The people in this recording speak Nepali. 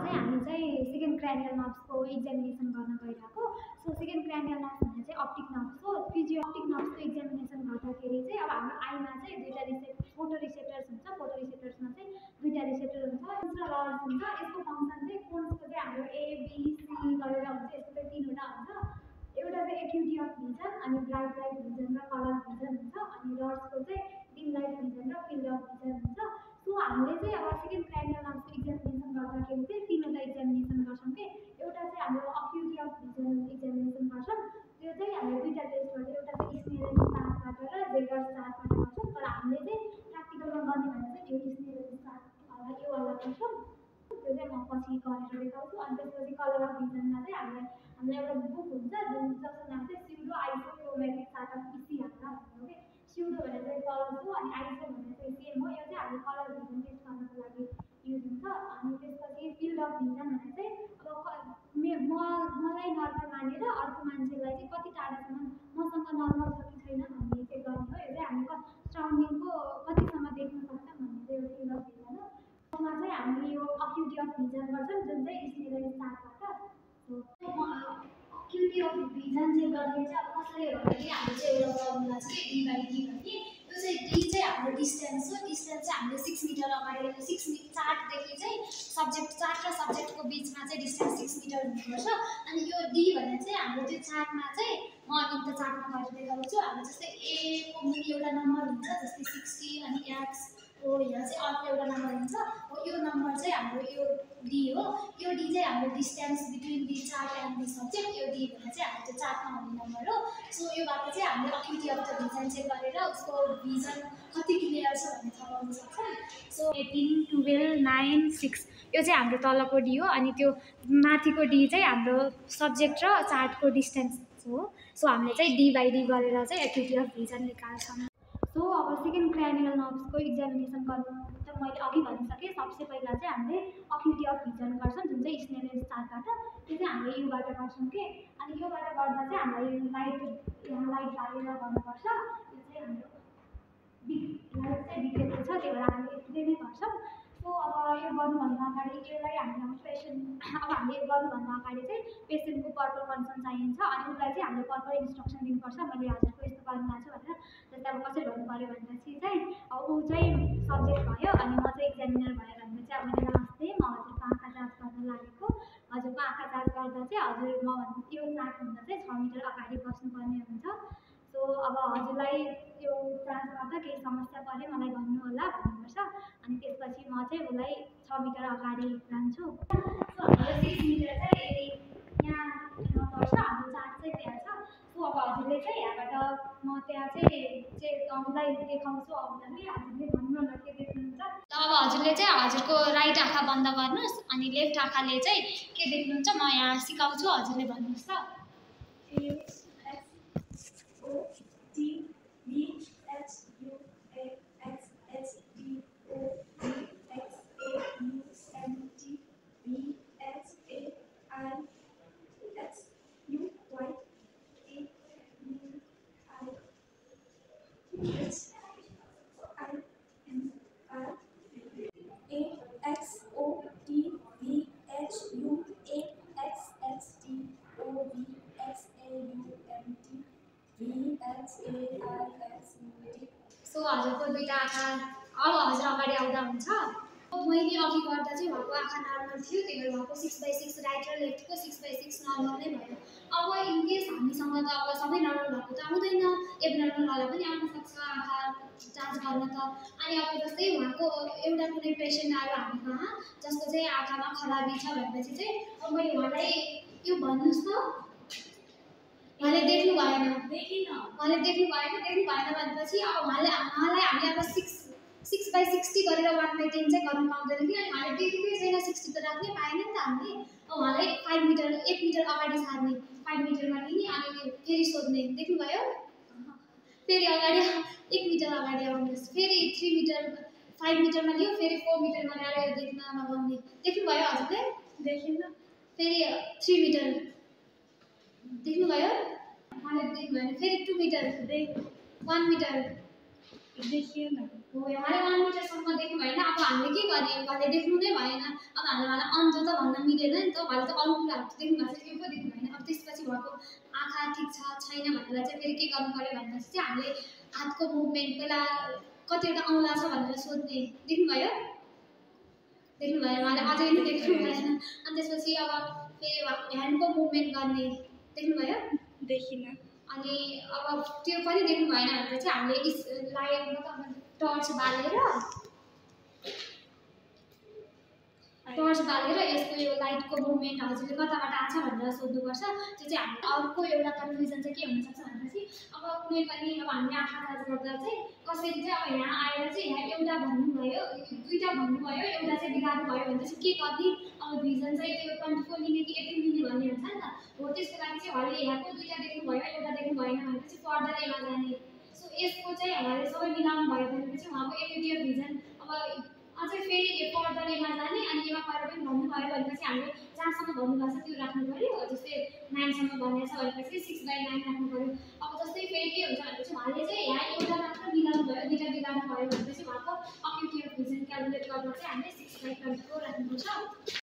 चाहिँ हामी चाहिँ सेकेन्ड क्रानियल नर्भ्सको एक्जामिनेसन गर्न गइरहेको। सो सेकेन्ड क्रानियल नर्भ्स भन्ने चाहिँ अप्टिक नर्भ्स हो। फिजियो अप्टिक नर्भ्सको एक्जामिनेसन गर्दाखेरि चाहिँ अब हाम्रो आईमा चाहिँ दुईवटा फोटो रिसेप्टर्स हुन्छ। फोटो रिसेप्टर्समा चाहिँ दुईवटा रिसेप्टर हुन्छ, कोन्स र लर्ड्स हुन्छ। यसको फङ्सन चाहिँ कोन्सको चाहिँ हाम्रो एबिसी गरेर हुन्छ, यसको चाहिँ तीनवटा हुन्छ। एउटा चाहिँ एक्युटी अफ भिजन, अनि ब्राइट लाइट भिजन र कलर भिजन हुन्छ, अनि लर्ड्सको चाहिँ डिम लाइट भिजन र फिल्ड अफ भिजन हुन्छ। सो हामीले चाहिँ अब सेकेन्ड क्रानियल नर्भ्सको एक्जामिनेसन गर्दाखेरि चाहिँ तीनवटा एक्जामिनेसन गर्छौँ कि। एउटा चाहिँ हाम्रो अक्युटी अफ भिजन एक्जामिनेसन गर्छौँ, त्यो चाहिँ हामीले दुईवटा टेस्ट गर्छौँ। एउटा चाहिँ स्नेलन चार्टबाट र जेगर्स चार्टबाट गर्छौँ, तर हामीले चाहिँ प्र्याक्टिकलमा गर्ने भनेर चाहिँ त्यो स्नेलन चार्टवाला योवाला गर्छौँ। त्यो चाहिँ म पछि गरेर देखाउँछु। अनि त्यसपछि कलर अफ भिजनमा चाहिँ हामीलाई एउटा बुक हुन्छ जसको नाम चाहिँ स्युडो आइसोक्रोमेटिक चार्ट अफ इसिआर भन्ने हो कि। स्युडो भनेर चाहिँ कलर हो अनि आइसो भनेर चाहिँ सेम हो। यो चाहिँ हामीले कलर भिजन टेस्ट गर्नको लागि युज हुन्छ। अनि त्यसपछि फिल्ड अफ भिजन भनेर चाहिँ अब मलाई नर्मल मानेर अर्को मान्छेलाई चाहिँ कति टाढासम्म मसँग नर्मल छ कि छैन भन्ने चेक गर्ने हो। यो चाहिँ हामी सराउन्डिङको कतिसम्म देख्न सक्छौँ भन्ने चाहिँ यो फिल्ड अफ भिजन हो। त्यसमा चाहिँ हामीले यो अक्युटी अफ भिजन गर्छौँ, जुन चाहिँ Snellen चार्टबाट। Acuity of vision check गर्ने चाहिँ अब कसरी हो भन्दाखेरि हाम्रो चाहिँ एउटा फर्मुला छ कि डी बाई डी भन्ने। यो चाहिँ डी चाहिँ हाम्रो डिस्टेन्स हो। डिस्टेन्स चाहिँ हामीले 6 मिटर अगाडि 6 मिटर चार्टदेखि चाहिँ चार्ट र सब्जेक्टको बिचमा चाहिँ डिस्टेन्स 6 मिटर हुनुपर्छ। अनि यो डी भन्ने चाहिँ हाम्रो त्यो चार्टमा चाहिँ म अनि त्यो चार्टमा गरेर देखाउँछु। हाम्रो जस्तै ए को मुनि एउटा नम्बर हुन्छ, जस्तै 60, अनि एक्स हो यहाँ चाहिँ अर्को एउटा नम्बर हुन्छ। हो यो नम्बर चाहिँ हाम्रो यो डी हो। यो डी चाहिँ हाम्रो distance between the chart and the subject. यो डी भन्ने चाहिँ हाम्रो त्यो चार्टमा हुने नम्बर हो। सो योबाट चाहिँ हामीले acuity of the vision check गरेर उसको भिजन कति क्लियर छ भन्ने थाहा पाउन सक्छौँ। सो 18, 12, 9, 6 यो चाहिँ हाम्रो तलको डी हो। अनि त्यो माथिको डी चाहिँ हाम्रो सब्जेक्ट र चार्टको डिस्टेन्स हो। सो हामीले चाहिँ डी बाई डी गरेर चाहिँ एक्युटी अफ भिजन निकाल्छौँ। सो अब सेकेन्ड क्रानियल नर्भ्सको एक्जामिनेसन गर्नु त मैले अघि भनिसकेँ। सबसे पहिला चाहिँ हामीले अक्युटी अफ भिजन गर्छौँ, जुन चाहिँ स्नेलन चार्टबाट। त्यो चाहिँ हामीले योबाट गर्छौँ कि। अनि योबाट गर्दा चाहिँ हामीलाई यहाँ लाइट हालेर गर्नुपर्छ। यो चाहिँ हाम्रो लाइट चाहिँ बिग्रेको छ, त्यही भएर हामीले यतिले नै गर्छौँ। सो अब यो गर्नुभन्दा अगाडि यसलाई हामीले हामीले गर्नुभन्दा अगाडि चाहिँ पेसेन्टको पर्पल कन्सर्न चाहिन्छ। अनि उसलाई चाहिँ हामीले पर्पल इन्स्ट्रक्सन दिनुपर्छ, मैले हजुरको यस्तो गर्नु लाग्छु भनेर। जस्तै अब कसरी गर्नु पऱ्यो भनेपछि चाहिँ अब ऊ चाहिँ सब्जेक्ट भयो अनि म चाहिँ एक्जामिनर भयो भने चाहिँ अब मैले लास्ट चाहिँ म हजुरको आँखा जाँच गर्न लागेको। हजुरको आँखा जाँच गर्दा चाहिँ हजुर म यो चार्टभन्दा चाहिँ 6 मिटर अगाडि बस्नुपर्ने हुन्छ। सो अब हजुरलाई यो जाँच गर्दा केही समस्या पऱ्यो मलाई भन्नु होला भन्नुपर्छ। अनि त्यसपछि म चाहिँ उसलाई 6 मिटर अगाडि लान्छु। सो हाम्रो 6 मिटर चाहिँ यहाँ पर्छ, हाम्रो चार्ट चाहिँ त्यहाँ छ। सो अब हजुरले चाहिँ यहाँबाट म त्यहाँ चाहिँ उसलाई देखाउँछु। आउँदाखेरि हजुरले भन्नु होला के देख्नुहुन्छ। अब हजुरले चाहिँ हजुरको राइट आँखा बन्द गर्नुहोस्, अनि लेफ्ट आँखाले चाहिँ के देख्नुहुन्छ म यहाँ सिकाउँछु, हजुरले भन्नुहोस् त। सो हजुरको दुईवटा आँखा अब हजुर अगाडि आउँदा हुन्छ। मैले अघि गर्दा चाहिँ उहाँको आँखा नर्मल थियो, त्यही भएर उहाँको 6/6 राइट र लेफ्टको 6/6 नर्मल नै भयो। अब इनकेस हामीसँग त अब सबै नर्मल भएको त आउँदैन, एबनर्मलवाला पनि आउन सक्छ आँखा जाँच गर्न त। अनि अब जस्तै उहाँको एउटा कुनै पेसेन्ट आयो हामी कहाँ जसको चाहिँ आँखामा खराबी छ भनेपछि चाहिँ अब मैले उहाँलाई यो भन्नुहोस् त, उहाँले देख्नु भएन भनेपछि अब उहाँलाई हामीले अब 6/60 गरेर 1/10 चाहिँ गर्नु पाउँदैन कि। अनि उहाँले देखेकै छैन 60 त राख्नै पाएन नि त हामीले। अब उहाँलाई 1 मिटर अगाडि सार्ने, 5 मिटरमा लिने, अनि फेरि सोध्ने देख्नुभयो। फेरि अगाडि 1 मिटर अगाडि आउनुहोस्, फेरि 3 मिटर 5 मिटरमा लियो, फेरि 4 मिटरमा ल्याएर देख्न लगाउने देख्नुभयो हजुरले। देखिन्न। फेरि 3 मिटर देख्नुभयो, उहाँले देख्नुभयो भने फेरि 2 मिटर 1 मिटर देखिएन हो। उहाँले 1 मिटरसम्म देख्नु भएन। अब हामीले के गर्ने, उहाँले देख्नु नै भएन। अब हामीले उहाँलाई अन्धो त भन्न मिलेन नि त। उहाँले त अरू कुराहरू त देख्नु भएको छ, यो पो देख्नु भएन। अब त्यसपछि उहाँको आँखा ठिक छ छैन भनेर चाहिँ फेरि के गर्नु पऱ्यो भनेपछि चाहिँ हामीले हातको मुभमेन्ट पहिला कतिवटा औँला छ भनेर सोध्ने, देख्नुभयो देख्नुभयो उहाँले अझै पनि देख्नु भएन। अनि त्यसपछि अब फेरि ह्यान्डको मुभमेन्ट गर्ने, देख्नुभयो देखिनँ। अनि अब त्यो पनि देख्नु भएन भनेर चाहिँ हामीले टर्च बालेर यसको यो लाइटको मुभमेन्ट हजुरले कताबाट आएको छ भनेर सोध्नुपर्छ। त्यो चाहिँ हामीले अर्को एउटा कन्फ्युजन चाहिँ के हुनसक्छ भनेपछि अब कुनै पनि अब हामीले आँखा जाँच गर्दा चाहिँ कसैले चाहिँ अब यहाँ आएर चाहिँ यहाँ एउटा भन्नुभयो, दुईवटा भन्नुभयो, एउटा चाहिँ बिगार्नु भयो भनेपछि के गर्ने, अब भिजन चाहिँ त्यो 24 लिने कि 18 लिने भन्ने हुन्छ नि त। हो त्यसको लागि चाहिँ उहाँले यहाँको दुईवटा देख्नुभयो एउटा देख्नु भएन भनेपछि फर्दर एमा जाने। सो यसको चाहिँ उहाँले सबै मिलाउनु भयो भनेपछि उहाँको एक्युटी अफ भिजन अब अझै फेरि फर्दर एमा जाने अनि एमा गएर पनि भन्नुभयो भनेपछि हामीले जहाँसम्म भन्नुभएको छ त्यो राख्नु पऱ्यो। जस्तै 9सम्म भनेको छ भनेपछि 6/9 राख्नु पऱ्यो। अब जस्तै फेरि के हुन्छ भनेपछि उहाँले चाहिँ यहाँ एउटा मात्र मिलाउनु भयो, दुईवटा बिगार्नु भयो भनेपछि उहाँको एक्युटी अफ भिजन क्यालकुलेट गर्दा चाहिँ हामीले 6/24 राख्नुपर्छ।